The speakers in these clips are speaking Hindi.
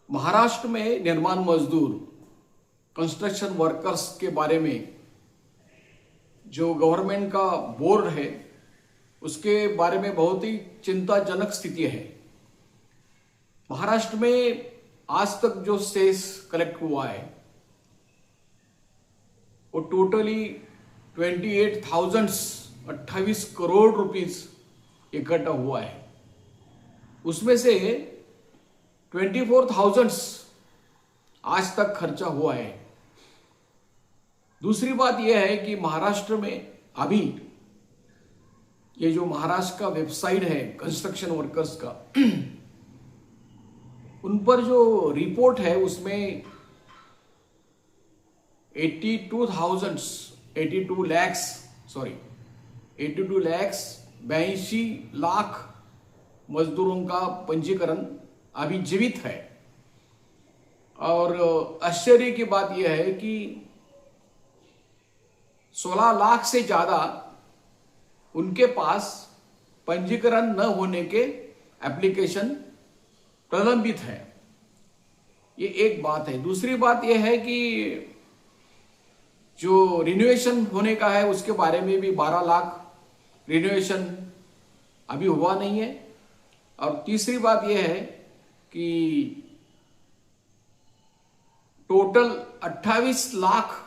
महाराष्ट्र में निर्माण मजदूर कंस्ट्रक्शन वर्कर्स के बारे में जो गवर्नमेंट का बोर्ड है उसके बारे में बहुत ही चिंताजनक स्थिति है। महाराष्ट्र में आज तक जो सेस कलेक्ट हुआ है वो टोटली 28 करोड़ रुपीस इकट्ठा हुआ है। उसमें से 24,000 आज तक खर्चा हुआ है। दूसरी बात यह है कि महाराष्ट्र में अभी ये जो महाराष्ट्र का वेबसाइट है कंस्ट्रक्शन वर्कर्स का उन पर जो रिपोर्ट है उसमें 82 लाख 82 लाख मजदूरों का पंजीकरण अभी जीवित है। और आश्चर्य की बात यह है कि 16 लाख से ज्यादा उनके पास पंजीकरण न होने के एप्लीकेशन प्रलंबित है। ये एक बात है। दूसरी बात यह है कि जो रिन्यूएशन होने का है उसके बारे में भी 12 लाख रिन्यूएशन अभी हुआ नहीं है। और तीसरी बात यह है कि टोटल 28 लाख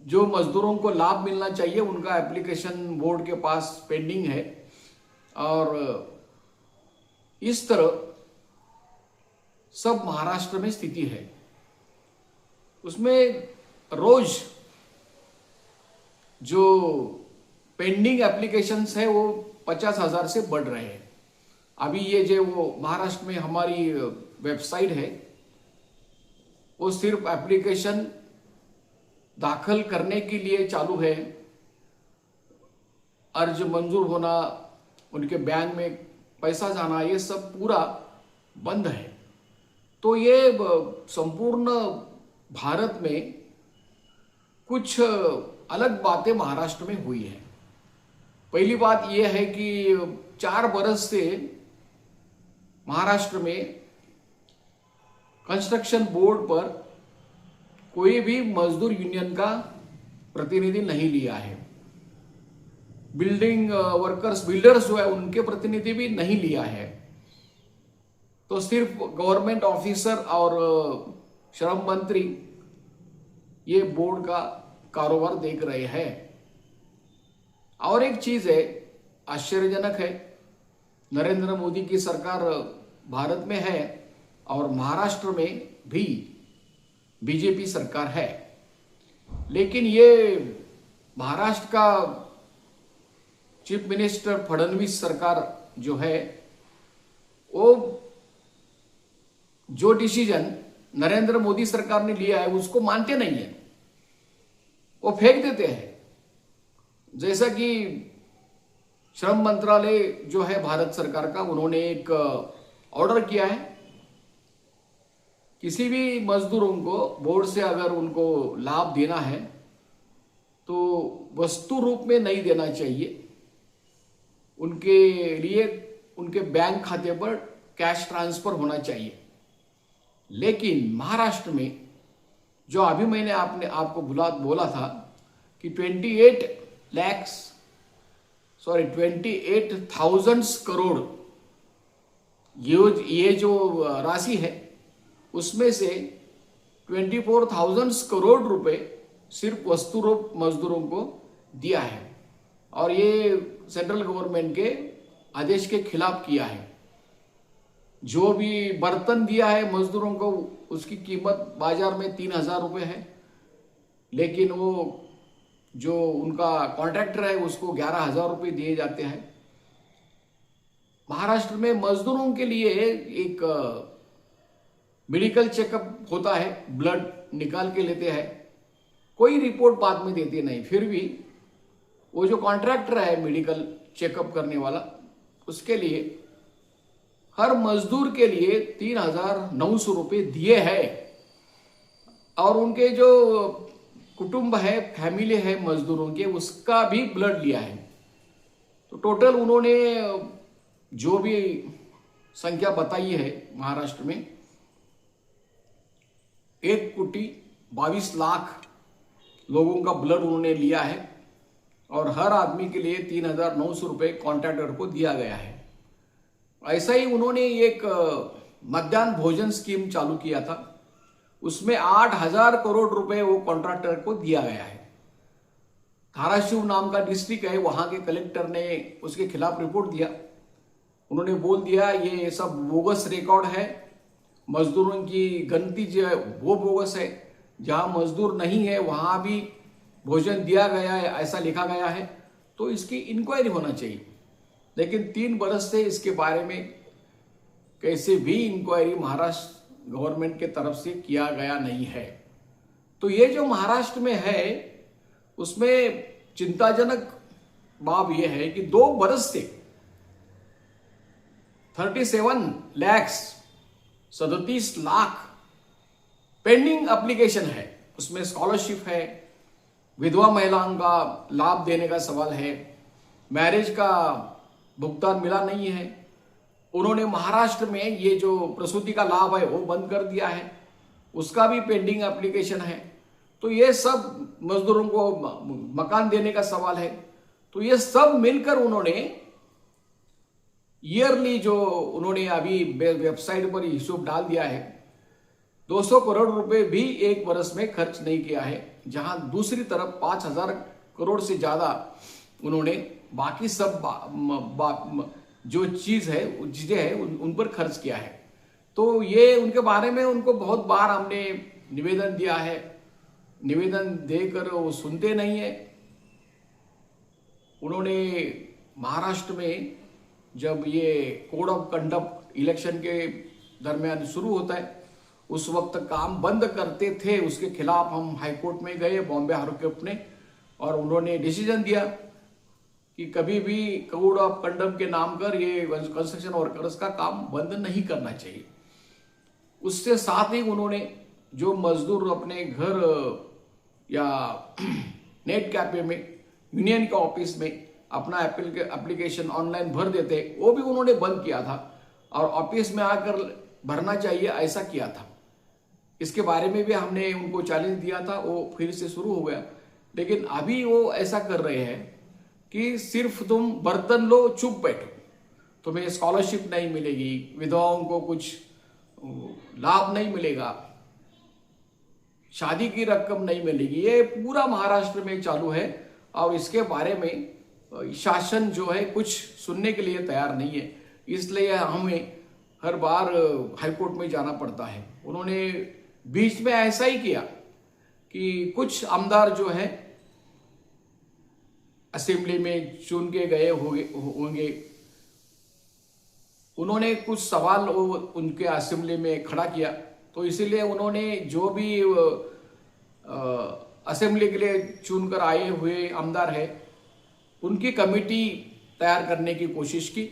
जो मजदूरों को लाभ मिलना चाहिए उनका एप्लीकेशन बोर्ड के पास पेंडिंग है। और इस तरह सब महाराष्ट्र में स्थिति है। उसमें रोज जो पेंडिंग एप्लीकेशंस है वो 50,000 से बढ़ रहे हैं। अभी ये जो वो महाराष्ट्र में हमारी वेबसाइट है वो सिर्फ एप्लीकेशन दाखिल करने के लिए चालू है। अर्ज मंजूर होना, उनके बैंक में पैसा जाना, ये सब पूरा बंद है। तो ये संपूर्ण भारत में कुछ अलग बातें महाराष्ट्र में हुई है। पहली बात यह है कि 4 बरस से महाराष्ट्र में कंस्ट्रक्शन बोर्ड पर कोई भी मजदूर यूनियन का प्रतिनिधि नहीं लिया है। बिल्डर्स जो है उनके प्रतिनिधि भी नहीं लिया है। तो सिर्फ गवर्नमेंट ऑफिसर और श्रम मंत्री ये बोर्ड का कारोबार देख रहे हैं। और एक चीज है, आश्चर्यजनक है, नरेंद्र मोदी की सरकार भारत में है और महाराष्ट्र में भी बीजेपी सरकार है, लेकिन ये महाराष्ट्र का चीफ मिनिस्टर फडणवीस सरकार जो है वो जो डिसीजन नरेंद्र मोदी सरकार ने लिया है उसको मानते नहीं है, वो फेंक देते हैं। जैसा कि श्रम मंत्रालय जो है भारत सरकार का, उन्होंने एक ऑर्डर किया है, किसी भी मजदूरों को बोर्ड से अगर उनको लाभ देना है तो वस्तु रूप में नहीं देना चाहिए, उनके लिए उनके बैंक खाते पर कैश ट्रांसफर होना चाहिए। लेकिन महाराष्ट्र में जो अभी मैंने आपको बोला था कि 28,000 करोड़ ये जो राशि है उसमें से 24,000 करोड़ रुपए सिर्फ वस्तु रूप मजदूरों को दिया है। और ये सेंट्रल गवर्नमेंट के आदेश के खिलाफ किया है। जो भी बर्तन दिया है मजदूरों को उसकी कीमत बाजार में 3,000 रुपये है, लेकिन वो जो उनका कॉन्ट्रैक्टर है उसको 11,000 रुपये दिए जाते हैं। महाराष्ट्र में मजदूरों के लिए एक मेडिकल चेकअप होता है, ब्लड निकाल के लेते हैं, कोई रिपोर्ट बाद में देते नहीं। फिर भी वो जो कॉन्ट्रैक्टर है मेडिकल चेकअप करने वाला, उसके लिए हर मजदूर के लिए 3,900 रुपये दिए हैं। और उनके जो कुटुंब है, फैमिली है मजदूरों के, उसका भी ब्लड लिया है। तो टोटल उन्होंने जो भी संख्या बताई है महाराष्ट्र में 1,22,00,000 लोगों का ब्लड उन्होंने लिया है और हर आदमी के लिए 3,900 रुपये कॉन्ट्रैक्टर को दिया गया है। ऐसा ही उन्होंने एक मध्याह्न भोजन स्कीम चालू किया था, उसमें 8,000 करोड़ रुपए वो कॉन्ट्रैक्टर को दिया गया है। धाराशिव नाम का डिस्ट्रिक्ट है, वहां के कलेक्टर ने उसके खिलाफ रिपोर्ट दिया। उन्होंने बोल दिया ये सब बोगस रिकॉर्ड है, मजदूरों की गिनती जो है वो बोगस है, जहां मजदूर नहीं है वहां भी भोजन दिया गया है ऐसा लिखा गया है, तो इसकी इंक्वायरी होना चाहिए। लेकिन 3 बरस से इसके बारे में कैसे भी इंक्वायरी महाराष्ट्र गवर्नमेंट के तरफ से किया गया नहीं है। तो ये जो महाराष्ट्र में है उसमें चिंताजनक बात यह है कि 2 बरस से 37 लाख पेंडिंग एप्लीकेशन है। उसमें स्कॉलरशिप है, विधवा महिलाओं का लाभ देने का सवाल है, मैरिज का भुगतान मिला नहीं है। उन्होंने महाराष्ट्र में ये जो प्रसूति का लाभ है वो बंद कर दिया है, उसका भी पेंडिंग एप्लीकेशन है। तो ये सब मजदूरों को मकान देने का सवाल है। तो ये सब मिलकर उन्होंने ईयरली जो उन्होंने अभी वेबसाइट पर हिसाब डाल दिया है, 200 करोड़ रुपए भी 1 बरस में खर्च नहीं किया है, जहां दूसरी तरफ 5,000 करोड़ से ज्यादा उन्होंने बाकी सब जो चीजें हैं उन पर खर्च किया है। तो ये उनके बारे में उनको बहुत बार हमने निवेदन दिया है, निवेदन देकर वो सुनते नहीं है। उन्होंने महाराष्ट्र में जब ये कोड ऑफ कंडक्ट इलेक्शन के दरमियान शुरू होता है उस वक्त काम बंद करते थे, उसके खिलाफ हम हाईकोर्ट में गए बॉम्बे हाईकोर्ट ने, और उन्होंने डिसीजन दिया कि कभी भी कोड ऑफ कंडक्ट के नाम पर ये कंस्ट्रक्शन वर्कर्स का काम बंद नहीं करना चाहिए। उससे साथ ही उन्होंने जो मजदूर अपने घर या नेट कैफे में यूनियन के ऑफिस में अपना एप्लीकेशन ऑनलाइन भर देते वो भी उन्होंने बंद किया था, और ऑफिस में आकर भरना चाहिए ऐसा किया था। इसके बारे में भी हमने उनको चैलेंज दिया था, वो फिर से शुरू हो गया। लेकिन अभी वो ऐसा कर रहे हैं कि सिर्फ तुम बर्तन लो चुप बैठो, तुम्हें स्कॉलरशिप नहीं मिलेगी, विधवाओं को कुछ लाभ नहीं मिलेगा, शादी की रकम नहीं मिलेगी। ये पूरा महाराष्ट्र में चालू है और इसके बारे में शासन जो है कुछ सुनने के लिए तैयार नहीं है, इसलिए हमें हर बार हाईकोर्ट में जाना पड़ता है। उन्होंने बीच में ऐसा ही किया कि कुछ आमदार जो है असेंबली में चुन के गए होंगे, उन्होंने कुछ सवाल उनके असेंबली में खड़ा किया, तो इसीलिए उन्होंने जो भी असेंबली के लिए चुनकर आए हुए आमदार है उनकी कमेटी तैयार करने की कोशिश की,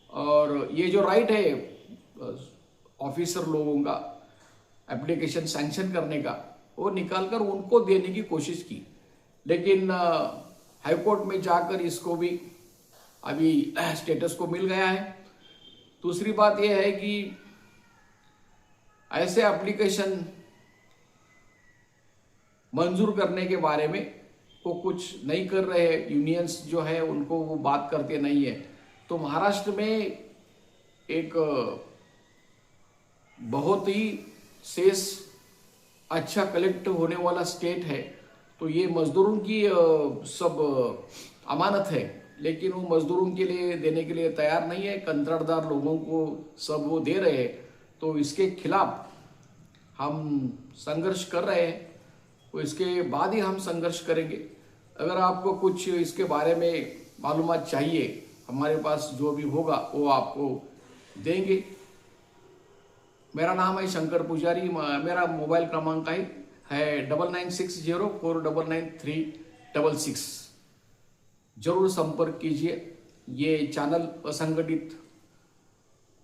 और ये जो राइट है ऑफिसर लोगों का एप्लीकेशन सैंक्शन करने का वो निकालकर उनको देने की कोशिश की। लेकिन हाईकोर्ट में जाकर इसको भी अभी स्टेटस को मिल गया है। दूसरी बात यह है कि ऐसे एप्लीकेशन मंजूर करने के बारे में वो कुछ नहीं कर रहे हैं, यूनियंस जो है उनको वो बात करते नहीं है। तो महाराष्ट्र में एक बहुत ही शेष अच्छा कलेक्ट होने वाला स्टेट है, तो ये मजदूरों की सब अमानत है, लेकिन वो मजदूरों के लिए देने के लिए तैयार नहीं है, कंत्राटदार लोगों को सब वो दे रहे हैं। तो इसके खिलाफ हम संघर्ष कर रहे हैं, तो इसके बाद ही हम संघर्ष करेंगे। अगर आपको कुछ इसके बारे में मालूमात चाहिए, हमारे पास जो भी होगा वो आपको देंगे। मेरा नाम है शंकर पुजारी, मेरा मोबाइल क्रमांक है 996049993666। जरूर संपर्क कीजिए। ये चैनल असंगठित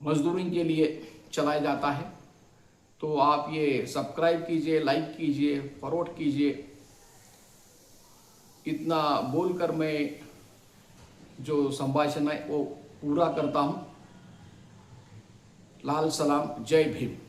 मजदूरों के लिए चलाया जाता है, तो आप ये सब्सक्राइब कीजिए, लाइक कीजिए, फॉरवर्ड कीजिए। इतना बोलकर मैं जो संभाषण है वो पूरा करता हूँ। लाल सलाम, जय भीम।